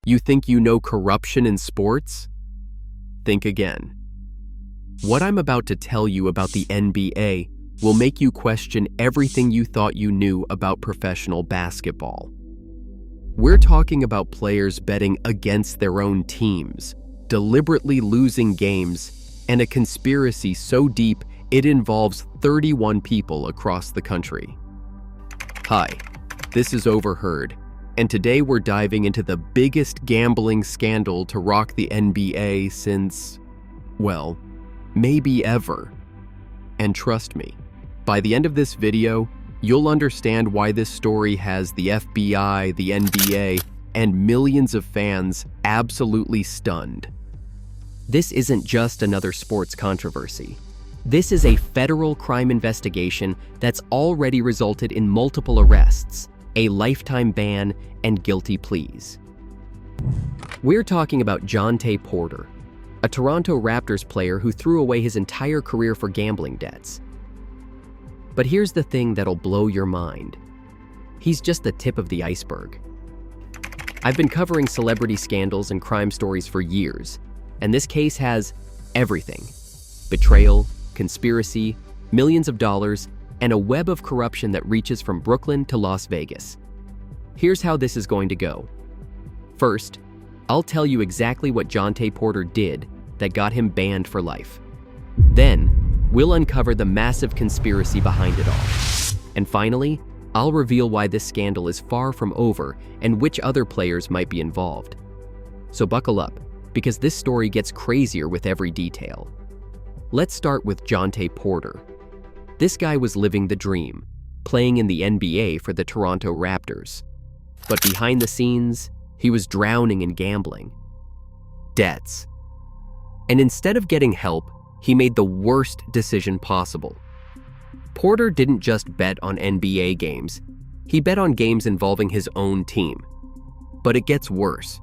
You think you know corruption in sports? Think again. What I'm about to tell you about the NBA will make you question everything you thought you knew about professional basketball. We're talking about players betting against their own teams, deliberately losing games, and a conspiracy so deep it involves 31 people across the country. Hi, this is Overheard, and today we're diving into the biggest gambling scandal to rock the NBA since, well, maybe ever. And trust me, by the end of this video, you'll understand why this story has the FBI, the NBA, and millions of fans absolutely stunned. This isn't just another sports controversy. This is a federal crime investigation that's already resulted in multiple arrests, a lifetime ban, and guilty pleas. We're talking about Jontay Porter, a Toronto Raptors player who threw away his entire career for gambling debts. But here's the thing that'll blow your mind. He's just the tip of the iceberg. I've been covering celebrity scandals and crime stories for years, and this case has everything: betrayal, conspiracy, millions of dollars, and a web of corruption that reaches from Brooklyn to Las Vegas. Here's how this is going to go. First, I'll tell you exactly what Jontay Porter did that got him banned for life. Then, we'll uncover the massive conspiracy behind it all. And finally, I'll reveal why this scandal is far from over and which other players might be involved. So buckle up, because this story gets crazier with every detail. Let's start with Jontay Porter. This guy was living the dream, playing in the NBA for the Toronto Raptors. But behind the scenes, he was drowning in gambling. Debts. And instead of getting help, he made the worst decision possible. Porter didn't just bet on NBA games, he bet on games involving his own team. But it gets worse.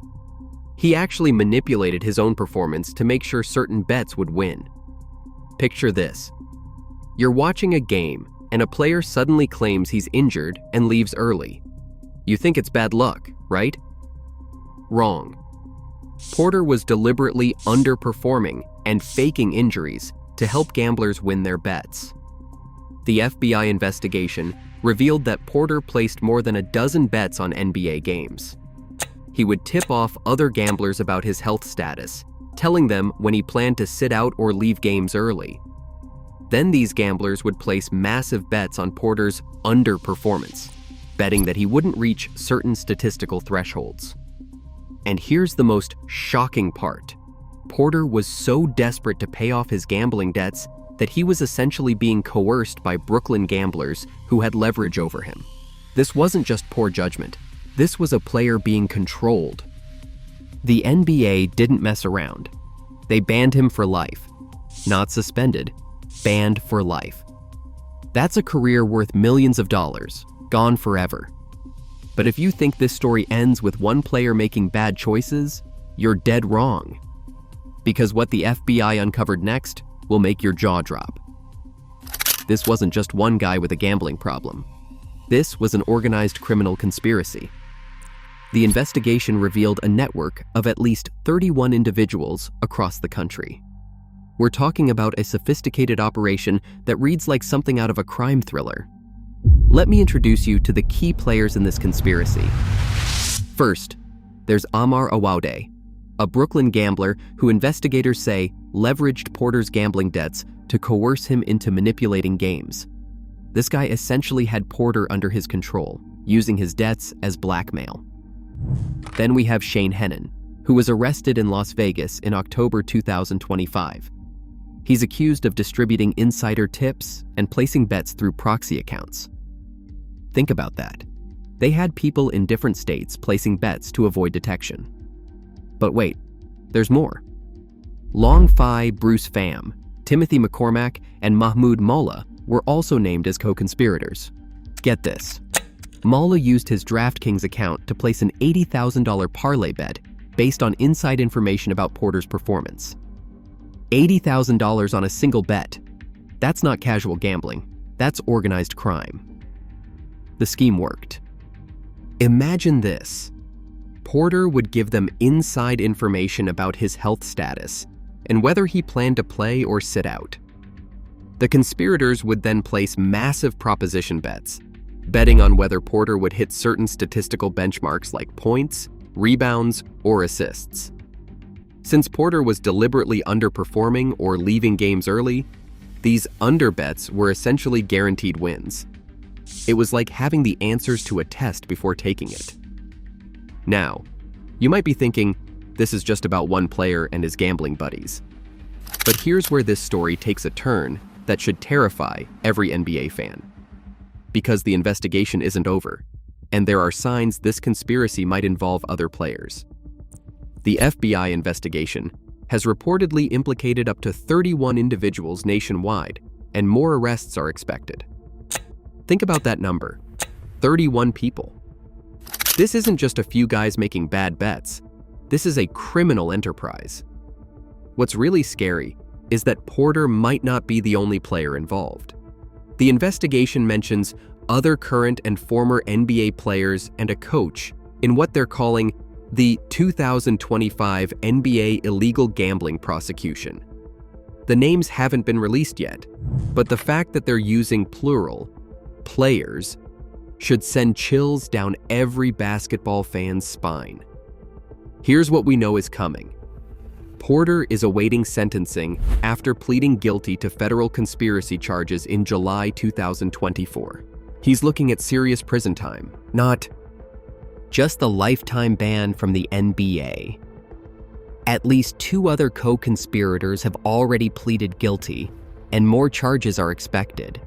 He actually manipulated his own performance to make sure certain bets would win. Picture this. You're watching a game, and a player suddenly claims he's injured and leaves early. You think it's bad luck, right? Wrong. Porter was deliberately underperforming and faking injuries to help gamblers win their bets. The FBI investigation revealed that Porter placed more than a dozen bets on NBA games. He would tip off other gamblers about his health status, telling them when he planned to sit out or leave games early. Then these gamblers would place massive bets on Porter's underperformance, betting that he wouldn't reach certain statistical thresholds. And here's the most shocking part. Porter was so desperate to pay off his gambling debts that he was essentially being coerced by Brooklyn gamblers who had leverage over him. This wasn't just poor judgment. This was a player being controlled. The NBA didn't mess around. They banned him for life. Not suspended, banned for life. That's a career worth millions of dollars, gone forever. But if you think this story ends with one player making bad choices, you're dead wrong. Because what the FBI uncovered next will make your jaw drop. This wasn't just one guy with a gambling problem. This was an organized criminal conspiracy. The investigation revealed a network of at least 31 individuals across the country. We're talking about a sophisticated operation that reads like something out of a crime thriller. Let me introduce you to the key players in this conspiracy. First, there's Amar Awaude, a Brooklyn gambler who investigators say leveraged Porter's gambling debts to coerce him into manipulating games. This guy essentially had Porter under his control, using his debts as blackmail. Then we have Shane Hennon, who was arrested in Las Vegas in October 2025. He's accused of distributing insider tips and placing bets through proxy accounts. Think about that. They had people in different states placing bets to avoid detection. But wait, there's more. Long Phi Bruce Pham, Timothy McCormack, and Mahmoud Mullah were also named as co-conspirators. Get this. Mullah used his DraftKings account to place an $80,000 parlay bet based on inside information about Porter's performance. $80,000 on a single bet. That's not casual gambling. That's organized crime. The scheme worked. Imagine this. Porter would give them inside information about his health status and whether he planned to play or sit out. The conspirators would then place massive proposition bets, betting on whether Porter would hit certain statistical benchmarks like points, rebounds, or assists. Since Porter was deliberately underperforming or leaving games early, these underbets were essentially guaranteed wins. It was like having the answers to a test before taking it. Now, you might be thinking, this is just about one player and his gambling buddies. But here's where this story takes a turn that should terrify every NBA fan. Because the investigation isn't over, and there are signs this conspiracy might involve other players. The FBI investigation has reportedly implicated up to 31 individuals nationwide, and more arrests are expected. Think about that number, 31 people. This isn't just a few guys making bad bets. This is a criminal enterprise. What's really scary is that Porter might not be the only player involved. The investigation mentions other current and former NBA players and a coach in what they're calling the 2025 NBA illegal gambling prosecution. The names haven't been released yet, but the fact that they're using plural, players, should send chills down every basketball fan's spine. Here's what we know is coming. Porter is awaiting sentencing after pleading guilty to federal conspiracy charges in July 2024. He's looking at serious prison time, not just the lifetime ban from the NBA. At least 2 other co-conspirators have already pleaded guilty, and more charges are expected.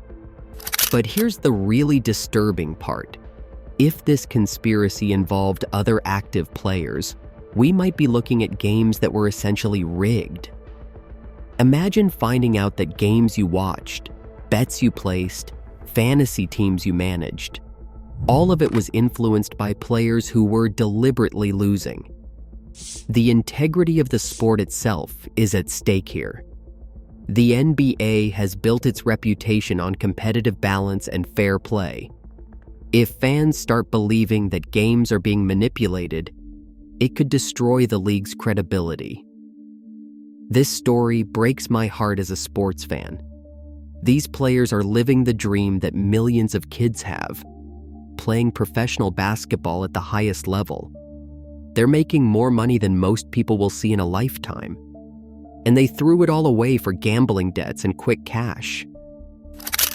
But here's the really disturbing part. If this conspiracy involved other active players, we might be looking at games that were essentially rigged. Imagine finding out that games you watched, bets you placed, fantasy teams you managed, all of it was influenced by players who were deliberately losing. The integrity of the sport itself is at stake here. The NBA has built its reputation on competitive balance and fair play. If fans start believing that games are being manipulated, it could destroy the league's credibility. This story breaks my heart as a sports fan. These players are living the dream that millions of kids have, playing professional basketball at the highest level. They're making more money than most people will see in a lifetime. And they threw it all away for gambling debts and quick cash.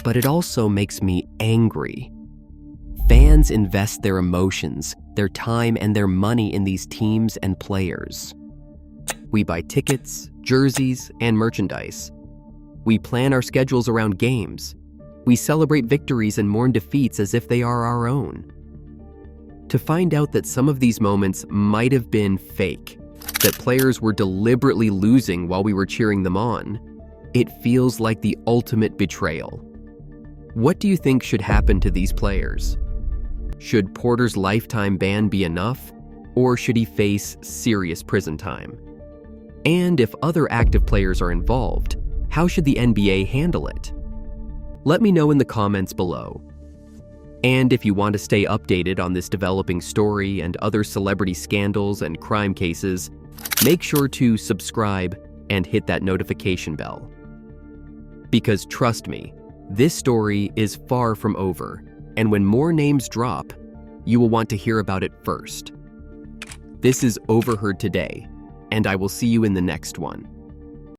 But it also makes me angry. Fans invest their emotions, their time, and their money in these teams and players. We buy tickets, jerseys, and merchandise. We plan our schedules around games. We celebrate victories and mourn defeats as if they are our own. To find out that some of these moments might have been fake, that players were deliberately losing while we were cheering them on, it feels like the ultimate betrayal. What do you think should happen to these players? Should Porter's lifetime ban be enough, or should he face serious prison time? And if other active players are involved, how should the NBA handle it? Let me know in the comments below. And if you want to stay updated on this developing story and other celebrity scandals and crime cases, make sure to subscribe and hit that notification bell. Because trust me, this story is far from over, and when more names drop, you will want to hear about it first. This is Overheard Today, and I will see you in the next one.